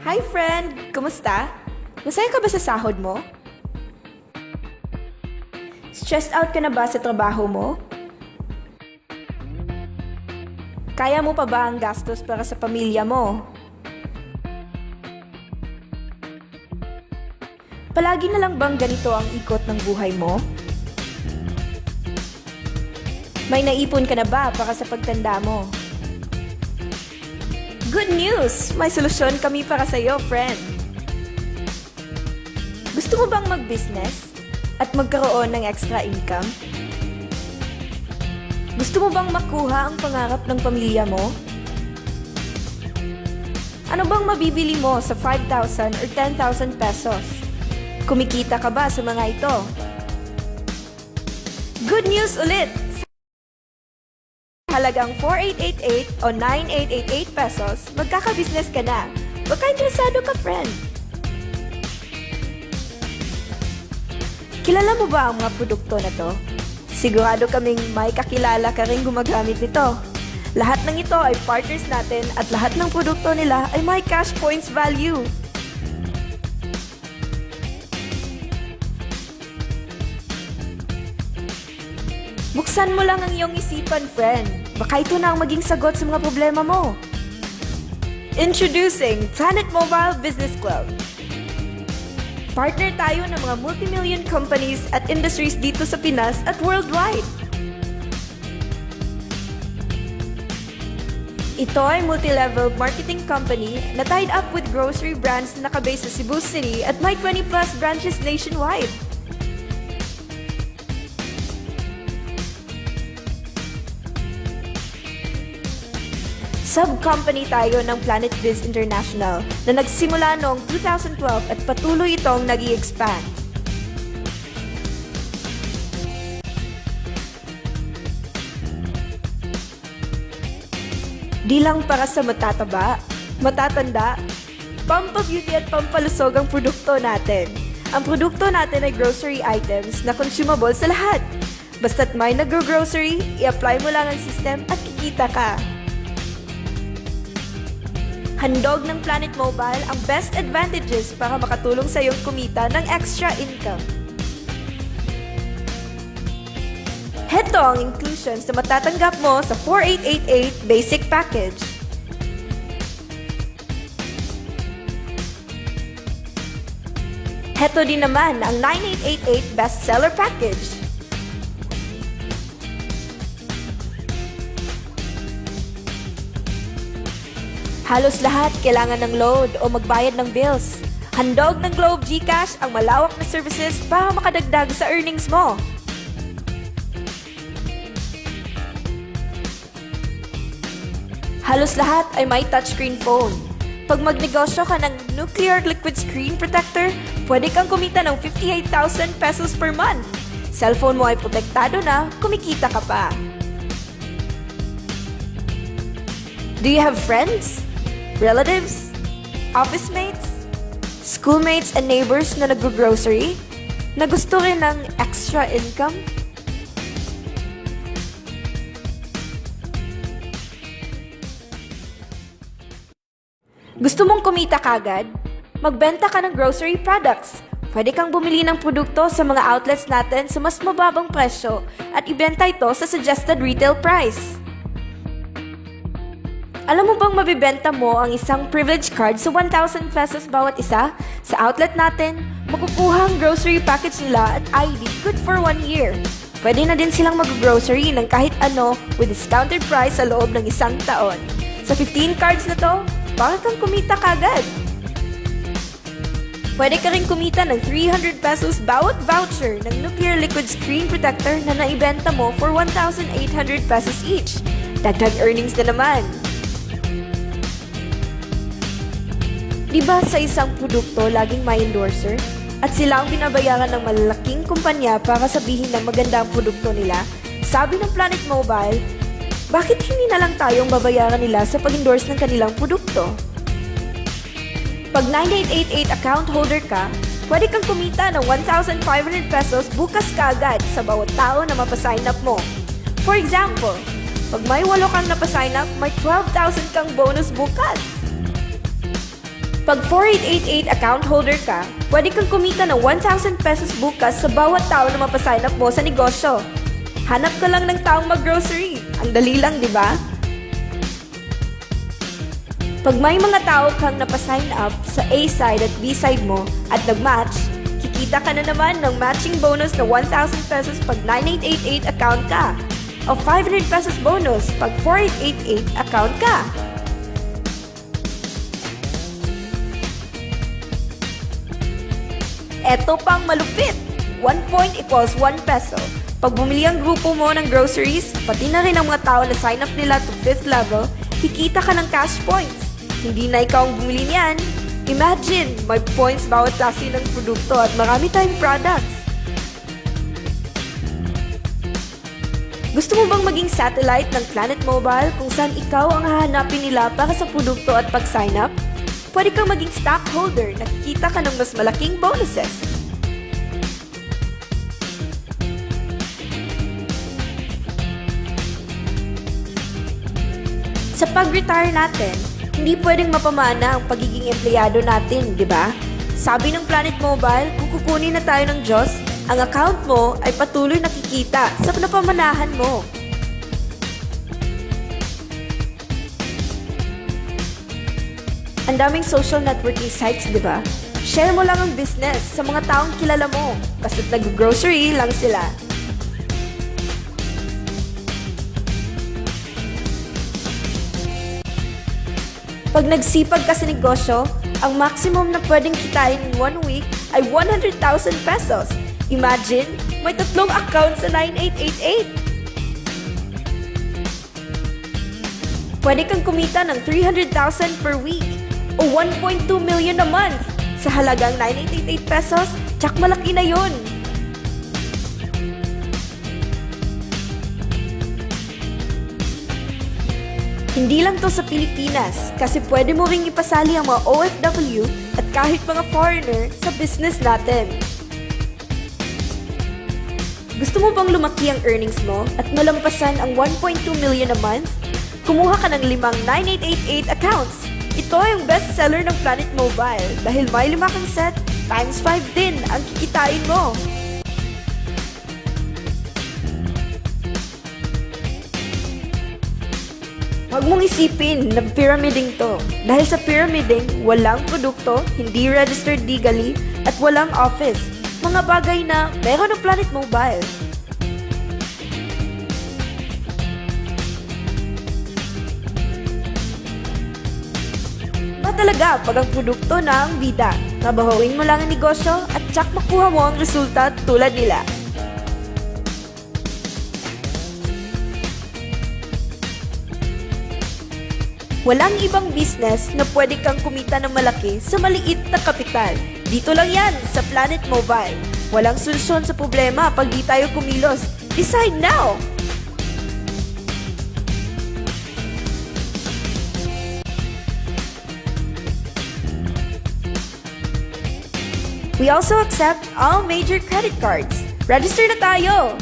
Hi friend! Kumusta? Masaya ka ba sa sahod mo? Stressed out ka na ba sa trabaho mo? Kaya mo pa ba ang gastos para sa pamilya mo? Palagi na lang bang ganito ang ikot ng buhay mo? May naipon ka na ba para sa pagtanda mo? Good news! May solusyon kami para sa iyo, friend. Gusto mo bang mag-business at magkaroon ng extra income? Gusto mo bang makuha ang pangarap ng pamilya mo? Ano bang mabibili mo sa 5,000 or 10,000 pesos? Kumikita ka ba sa mga ito? Good news ulit! Halagang 4,888 o 9,888 pesos, magkaka-business ka na. Baka interesado ka, friend. Kilala mo ba ang mga produkto na to? Sigurado kaming may kakilala ka rin gumagamit nito. Lahat ng ito ay partners natin at lahat ng produkto nila ay may cash points value. Buksan mo lang ang iyong isipan, friend. Baka ito na ang maging sagot sa mga problema mo. Introducing Planet Mobile Business Club. Partner tayo ng mga multi-million companies at industries dito sa Pinas at worldwide. Ito ay multi-level marketing company na tied up with grocery brands na nakabase sa Cebu City at may 20 plus branches nationwide. Sub-company tayo ng Planet Biz International na nagsimula noong 2012 at patuloy itong nag-i-expand. Di lang para sa matataba, matatanda, pampabeauty at pampalusog ang produkto natin. Ang produkto natin ay grocery items na consumable sa lahat. Basta't may nag-grocery, i-apply mo lang ang system at kikita ka. Handog ng Planet Mobile ang best advantages para makatulong sa iyong kumita ng extra income. Heto ang inclusions na matatanggap mo sa 4,888 basic package. Heto din naman ang 9,888 bestseller package. Halos lahat kailangan ng load o magbayad ng bills. Handog ng Globe GCash ang malawak na services para makadagdag sa earnings mo. Halos lahat ay may touchscreen phone. Pag magnegosyo ka ng nuclear liquid screen protector, pwede kang kumita ng 58,000 pesos per month. Cellphone mo ay protektado na, kumikita ka pa. Do you have friends? Relatives, office mates, schoolmates and neighbors na nag-grocery na gusto rin ng extra income? Gusto mong kumita kagad? Magbenta ka ng grocery products. Pwede kang bumili ng produkto sa mga outlets natin sa mas mababang presyo at ibenta ito sa suggested retail price. Alam mo bang mabibenta mo ang isang privilege card sa 1,000 pesos bawat isa? Sa outlet natin, makukuha ang grocery package nila at ID good for 1 year. Pwede na din silang mag-grocery ng kahit ano with discounted price sa loob ng isang taon. Sa 15 cards na to, baka kang kumita kagad. Pwede ka rin kumita ng 300 pesos bawat voucher ng nuclear liquid screen protector na naibenta mo for 1,800 pesos each. Dagdag earnings na naman. Diba sa isang produkto laging may endorser? At sila ang binabayaran ng malalaking kumpanya para sabihin na maganda ang produkto nila? Sabi ng Planet Mobile, bakit hindi na lang tayong babayaran nila sa pag-endorse ng kanilang produkto? Pag 9888 account holder ka, pwede kang kumita ng 1,500 pesos bukas kaagad sa bawat tao na mapasign up mo. For example, pag may 8 kang napasign up, may 12,000 kang bonus bukas. Pag 4888 account holder ka, pwede kang kumita ng 1,000 pesos bukas sa bawat tao na mapasign up mo sa negosyo. Hanap ka lang ng taong mag-grocery. Ang dali lang, di ba? Pag may mga tao kang napasign up sa A side at B side mo at nag-match, kikita ka na naman ng matching bonus na 1,000 pesos pag 9888 account ka o 500 pesos bonus pag 4888 account ka. Eto pang malupit! 1 point equals 1 peso. Pag bumili ang grupo mo ng groceries, pati na rin ang mga tao na sign up nila to 5th level, kikita ka ng cash points. Hindi na ikaw ang bumili niyan. Imagine, may points bawat klase ng produkto at marami tayong products. Gusto mo bang maging satellite ng Planet Mobile kung saan ikaw ang hahanapin nila para sa produkto at pag-sign up? Pwede kang maging stockholder na kikita ka ng mas malaking bonuses. Sa pag-retire natin, hindi pwedeng mapamana ang pagiging empleyado natin, di ba? Sabi ng Planet Mobile, kung kukunin na tayo ng Diyos, ang account mo ay patuloy nakikita sa napamanahan mo. Ang daming social networking sites, di ba? Share mo lang ang business sa mga taong kilala mo, basta't nag-grocery lang sila. Pag nagsipag ka sa negosyo, ang maximum na pwedeng kitain in 1 week ay 100,000 pesos. Imagine, may 3 accounts sa 9888. Pwede kang kumita ng 300,000 per week o 1.2 million a month sa halagang 9888 pesos, tsak malaki na yun. Hindi lang to sa Pilipinas kasi pwede mo ring ipasali ang mga OFW at kahit mga foreigner sa business natin. Gusto mo bang lumaki ang earnings mo at malampasan ang 1.2 million a month? Kumuha ka ng 5 9888 accounts. Ito yung best seller ng Planet Mobile dahil may 5 kang set, times 5 din ang kikitain mo. Huwag mong isipin na pyramiding to. Dahil sa pyramiding, walang produkto, hindi registered legally, at walang office. Mga bagay na meron ng Planet Mobile. Talaga pag ang produkto na ang bida. Trabahuin mo lang ang negosyo at tsak makuha mo ang resulta tulad nila. Walang ibang business na pwede kang kumita ng malaki sa maliit na kapital. Dito lang yan sa Planet Mobile. Walang solusyon sa problema pag di tayo kumilos. Decide now! We also accept all major credit cards. Register na tayo!